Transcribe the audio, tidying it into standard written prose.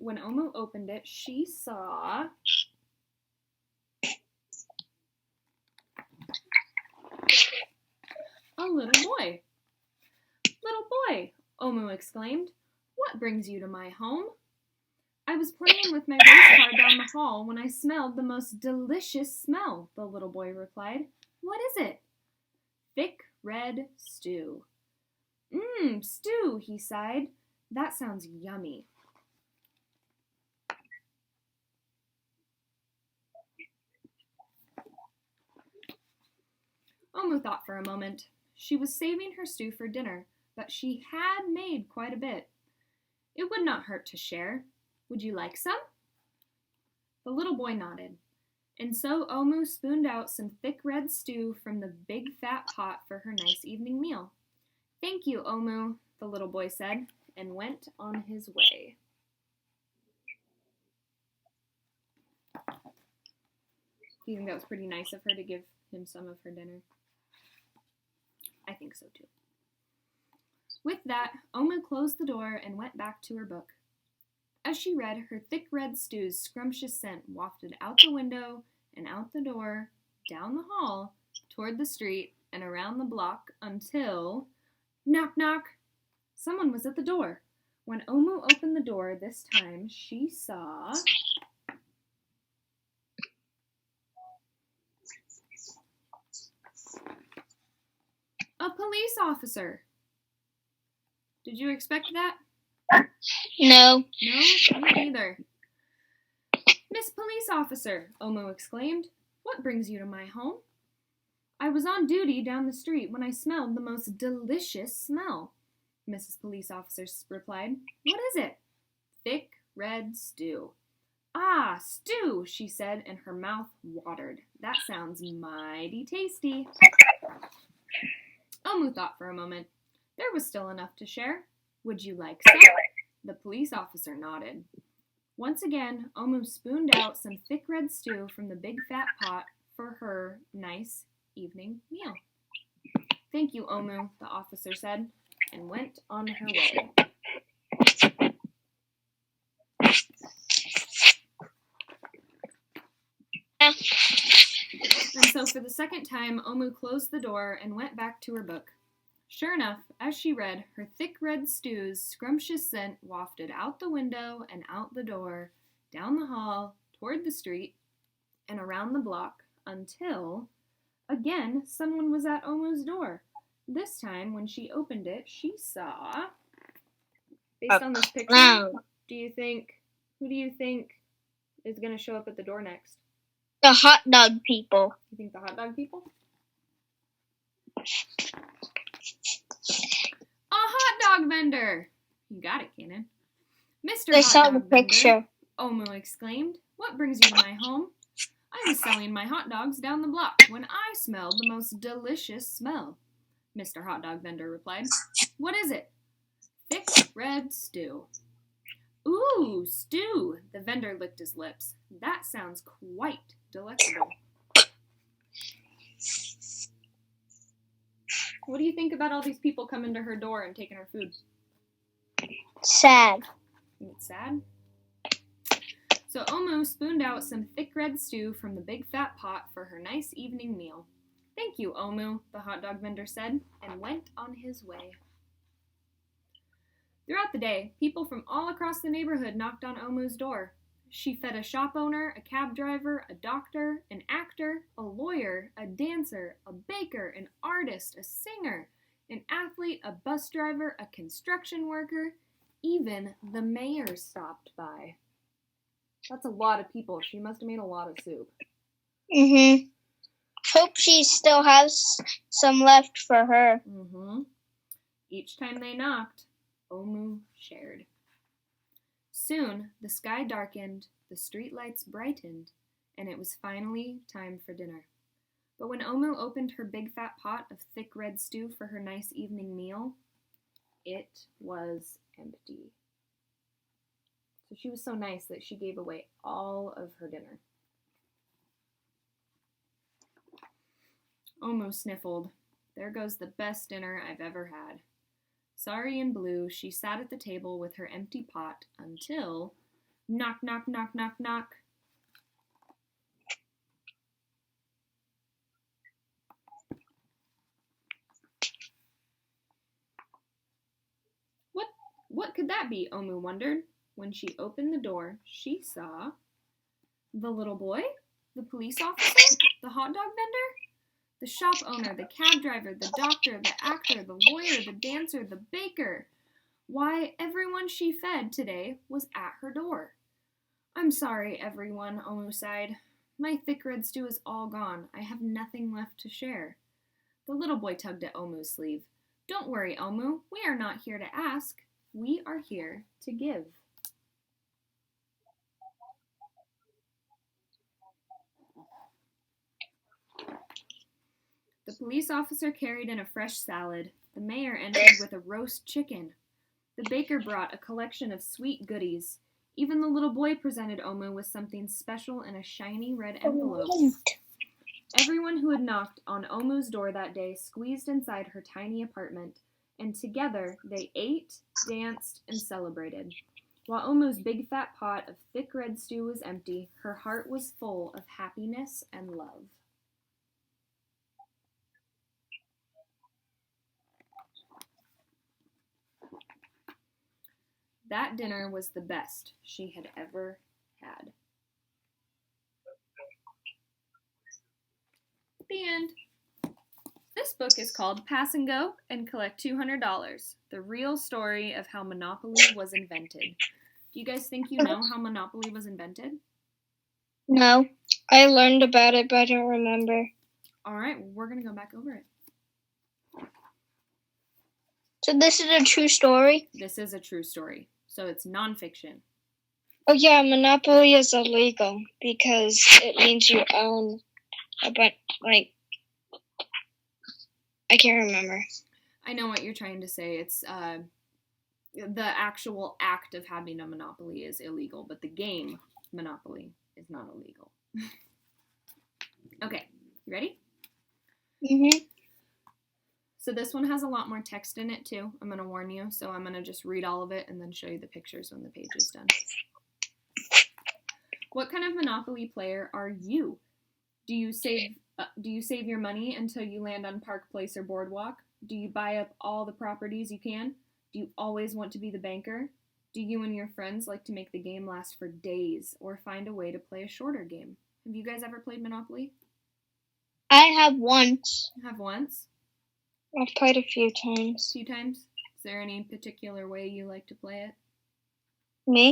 when Omu opened it, she saw a little boy. Little boy, Omu exclaimed, what brings you to my home? I was playing with my race car down the hall when I smelled the most delicious smell, the little boy replied. What is it? Thick red stew. Stew, he sighed. That sounds yummy. Omu thought for a moment. She was saving her stew for dinner, but she had made quite a bit. It would not hurt to share. Would you like some? The little boy nodded, and so Omu spooned out some thick red stew from the big fat pot for her nice evening meal. Thank you, Omu, the little boy said, and went on his way. Do you think that was pretty nice of her to give him some of her dinner? I think so too. With that, Omu closed the door and went back to her book. As she read, her thick red stew's scrumptious scent wafted out the window and out the door, down the hall, toward the street, and around the block until... Knock, knock! Someone was at the door. When Omu opened the door this time, she saw... a police officer. Did you expect that? No. No, me neither. Miss Police Officer, Omu exclaimed, what brings you to my home? I was on duty down the street when I smelled the most delicious smell, Mrs. Police Officer replied. What is it? Thick red stew. Ah, stew, she said, and her mouth watered. That sounds mighty tasty. Omu thought for a moment. There was still enough to share. Would you like some? The police officer nodded. Once again, Omu spooned out some thick red stew from the big fat pot for her nice evening meal. Thank you, Omu, the officer said, and went on her way. And so for the second time, Omu closed the door and went back to her book. Sure enough, as she read, her thick red stew's scrumptious scent wafted out the window and out the door, down the hall, toward the street, and around the block, until, again, someone was at Omu's door. This time, when she opened it, she saw, based on this picture, who do you think is going to show up at the door next? The hot dog people. You think the hot dog people? A hot dog vendor! You got it, Kanan. Mr. I Hot saw Dog the Vendor, picture. Omu exclaimed. What brings you to my home? I was selling my hot dogs down the block when I smelled the most delicious smell, Mr. Hot Dog Vendor replied. What is it? Thick red stew. Ooh, stew! The vendor licked his lips. That sounds quite delectable. What do you think about all these people coming to her door and taking her food? Sad. Think it's sad? So Omu spooned out some thick red stew from the big fat pot for her nice evening meal. Thank you, Omu, the hot dog vendor said, and went on his way. Throughout the day, people from all across the neighborhood knocked on Omu's door. She fed a shop owner, a cab driver, a doctor, an actor, a lawyer, a dancer, a baker, an artist, a singer, an athlete, a bus driver, a construction worker. Even the mayor stopped by. That's a lot of people. She must have made a lot of soup. Hope she still has some left for her. Each time they knocked, Omu shared. Soon, the sky darkened, the streetlights brightened, and it was finally time for dinner. But when Omu opened her big fat pot of thick red stew for her nice evening meal, it was empty. So she was so nice that she gave away all of her dinner. Omu sniffled. There goes the best dinner I've ever had. Sorry and blue, she sat at the table with her empty pot until, Knock, knock, knock, knock, knock. What could that be? Omu wondered. When she opened the door, she saw the little boy, the police officer, the hot dog vendor, the shop owner, the cab driver, the doctor, the actor, the lawyer, the dancer, the baker. Why, everyone she fed today was at her door. I'm sorry, everyone, Omu sighed. My thick red stew is all gone. I have nothing left to share. The little boy tugged at Omu's sleeve. Don't worry, Omu. We are not here to ask. We are here to give. The police officer carried in a fresh salad. The mayor entered with a roast chicken. The baker brought a collection of sweet goodies. Even the little boy presented Omu with something special in a shiny red envelope. Everyone who had knocked on Omu's door that day squeezed inside her tiny apartment, and together they ate, danced, and celebrated. While Omu's big fat pot of thick red stew was empty, her heart was full of happiness and love. That dinner was the best she had ever had. The end. This book is called Pass and Go and Collect $200, the real story of how Monopoly was invented. Do you guys think you know how Monopoly was invented? No, I learned about it, but I don't remember. All right, we're going to go back over it. So this is a true story? This is a true story, so it's nonfiction. Oh yeah, Monopoly is illegal because it means you own a bunch, like, I can't remember. I know what you're trying to say. It's the actual act of having a monopoly is illegal, but the game Monopoly is not illegal. Okay, you ready? Mm-hmm. So this one has a lot more text in it too. I'm going to warn you. So I'm going to just read all of it and then show you the pictures when the page is done. What kind of Monopoly player are you? Do you save your money until you land on Park Place or Boardwalk? Do you buy up all the properties you can? Do you always want to be the banker? Do you and your friends like to make the game last for days or find a way to play a shorter game? Have you guys ever played Monopoly? I have once. Have once? I've played a few times. A few times? Is there any particular way you like to play it? Me?